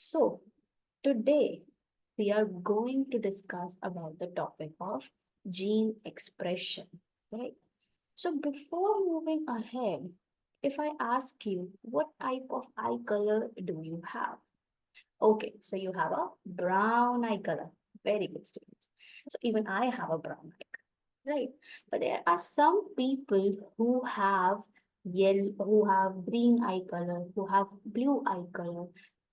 So today we are going to discuss about the topic of gene expression, right? So before moving ahead, if I ask you what type of eye color do you have? Okay, so you have a brown eye color. Very good students. So even I have a brown eye color, right? But there are some people who have yellow, who have green eye color, who have blue eye color,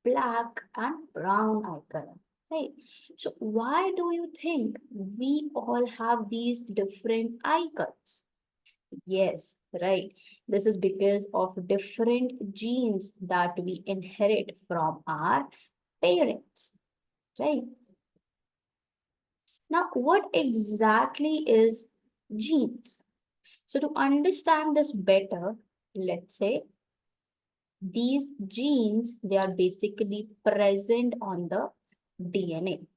black and brown eye color, right? So why do you think we all have these different eye colors? Yes, right. This is because of different genes that we inherit from our parents, right? Now, what exactly is genes? So to understand this better, let's say these genes, they are basically present on the DNA,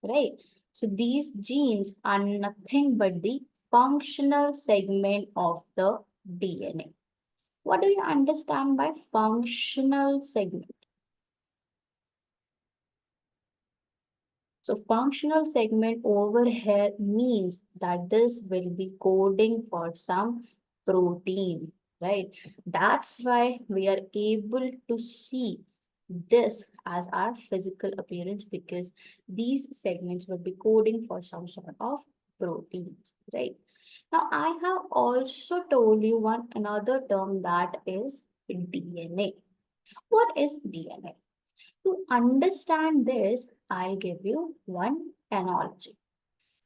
right? So these genes are nothing but the functional segment of the DNA. What do you understand by functional segment? So functional segment over here means that this will be coding for some protein, right? That's why we are able to see this as our physical appearance because these segments will be coding for some sort of proteins, right? Now, I have also told you one another term that is DNA. What is DNA? To understand this, I'll give you one analogy.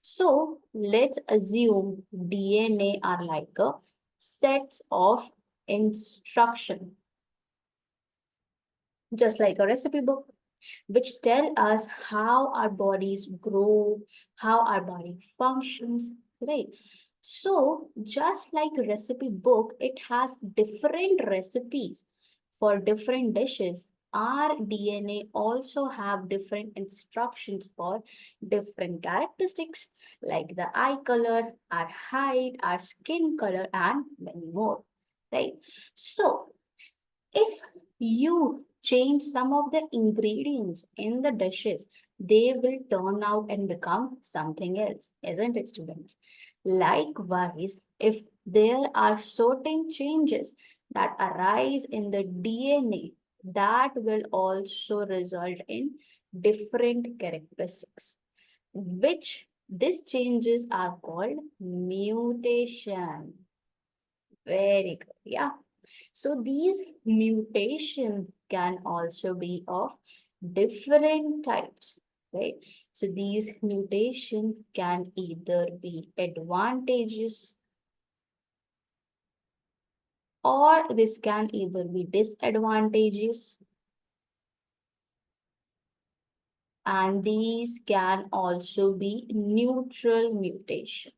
So let's assume DNA are like a sets of instruction, just like a recipe book, which tell us how our bodies grow, how our body functions, right? So just like a recipe book, it has different recipes for different dishes. Our DNA also have different instructions for different characteristics like the eye color, our height, our skin color, and many more, right? So if you change some of the ingredients in the dishes, they will turn out and become something else, isn't it, students? Likewise, if there are certain changes that arise in the DNA, that will also result in different characteristics, which these changes are called mutation. Very good. Yeah. So these mutation can also be of different types, right? So these mutation can either be advantageous or this can either be disadvantageous, and these can also be neutral mutation,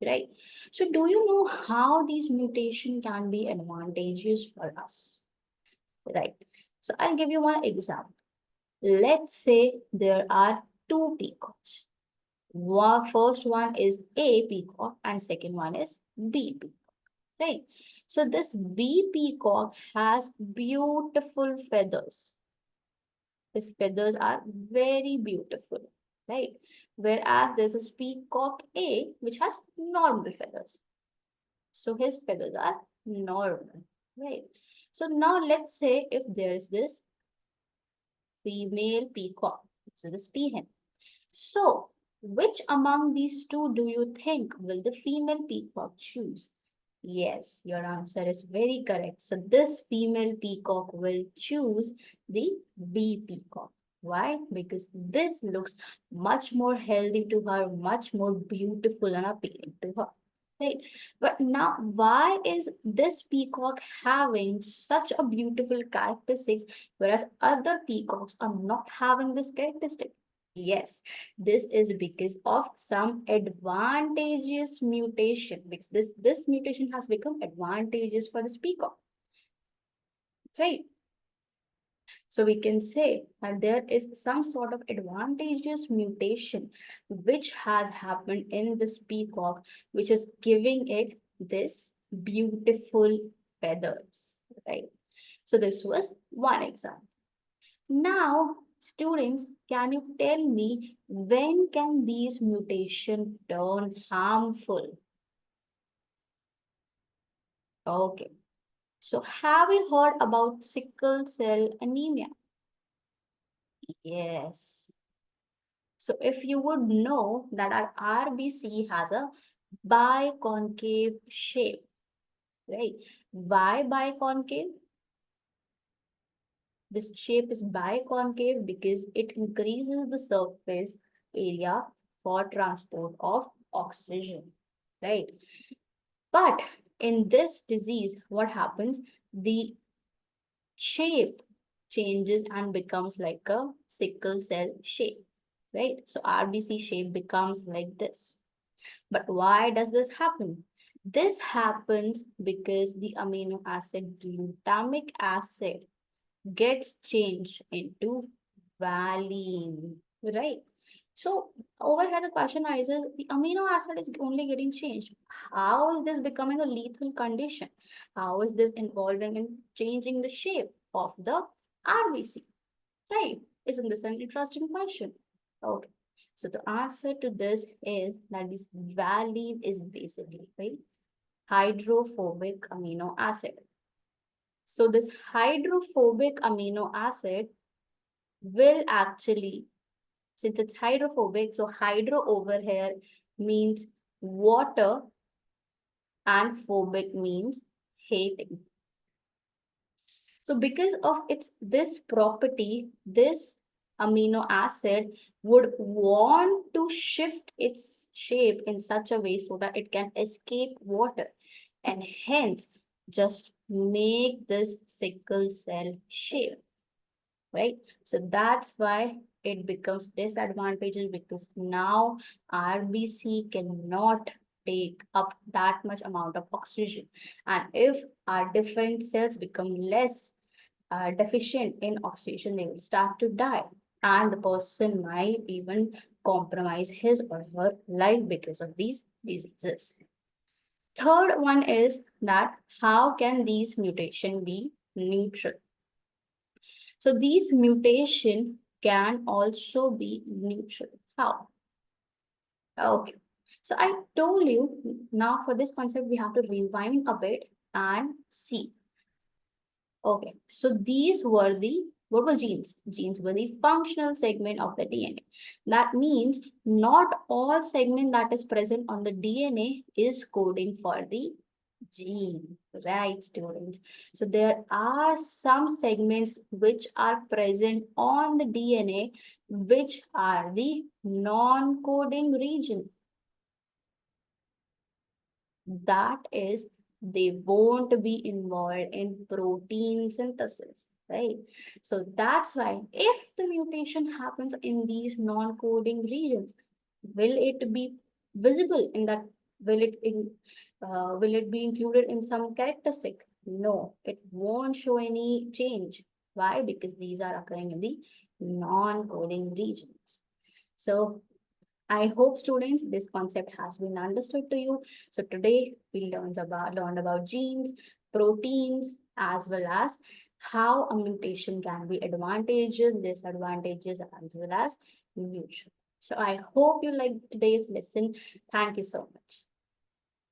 right? So do you know how these mutation can be advantageous for us, right? So I'll give you one example. Let's say there are two peacocks. First one is A peacock and second one is B peacock, right? So this B peacock has beautiful feathers. His feathers are very beautiful, right? Whereas there's a peacock A which has normal feathers. So his feathers are normal, right? So now let's say if there's this female peacock, so this peahen. So, which among these two do you think will the female peacock choose? Yes, your answer is very correct. So, this female peacock will choose the B peacock. Why? Because this looks much more healthy to her, much more beautiful and appealing to her. Right. But now, why is this peacock having such a beautiful characteristics, whereas other peacocks are not having this characteristic? Yes, this is because of some advantageous mutation. Because this mutation has become advantageous for this peacock, right? So we can say that there is some sort of advantageous mutation which has happened in this peacock, which is giving it this beautiful feathers, right? So this was one example. Now, students, can you tell me when can these mutations turn harmful? Okay. So have you heard about sickle cell anemia? Yes. So if you would know that our RBC has a biconcave shape, right? Why biconcave? This shape is biconcave because it increases the surface area for transport of oxygen, right? But in this disease, what happens? The shape changes and becomes like a sickle cell shape, right? So RBC shape becomes like this. But why does this happen? This happens because the amino acid glutamic acid gets changed into valine, right? So over here the question arises, the amino acid is only getting changed. How is this becoming a lethal condition? How is this involving in changing the shape of the RBC, right? Isn't this an interesting question? Okay. So the answer to this is that this valine is basically, right, hydrophobic amino acid. So this hydrophobic amino acid will actually, since it's hydrophobic, so hydro over here means water and phobic means hating. So because of its this property, this amino acid would want to shift its shape in such a way so that it can escape water and hence just make this sickle cell shape, right? So that's why it becomes disadvantageous because now RBC cannot take up that much amount of oxygen. And if our different cells become less deficient in oxygen, they will start to die. And the person might even compromise his or her life because of these diseases. Third one is that how can these mutation be neutral? So these mutation can also be neutral. How? Okay. So I told you now for this concept, we have to rewind a bit and see. Okay. So these were the, what were genes? Genes were the functional segment of the DNA. That means not all segment that is present on the DNA is coding for the gene, right, students? So there are some segments which are present on the DNA, which are the non-coding region. That is, they won't be involved in protein synthesis, right? So that's why if the mutation happens in these non-coding regions, will it be visible in that? Will it be included in some characteristic? No, it won't show any change. Why? Because these are occurring in the non-coding regions. So I hope students this concept has been understood to you. So today we learned about genes, proteins, as well as how a mutation can be advantageous, disadvantages, as well as neutral. So I hope you liked today's lesson. Thank you so much.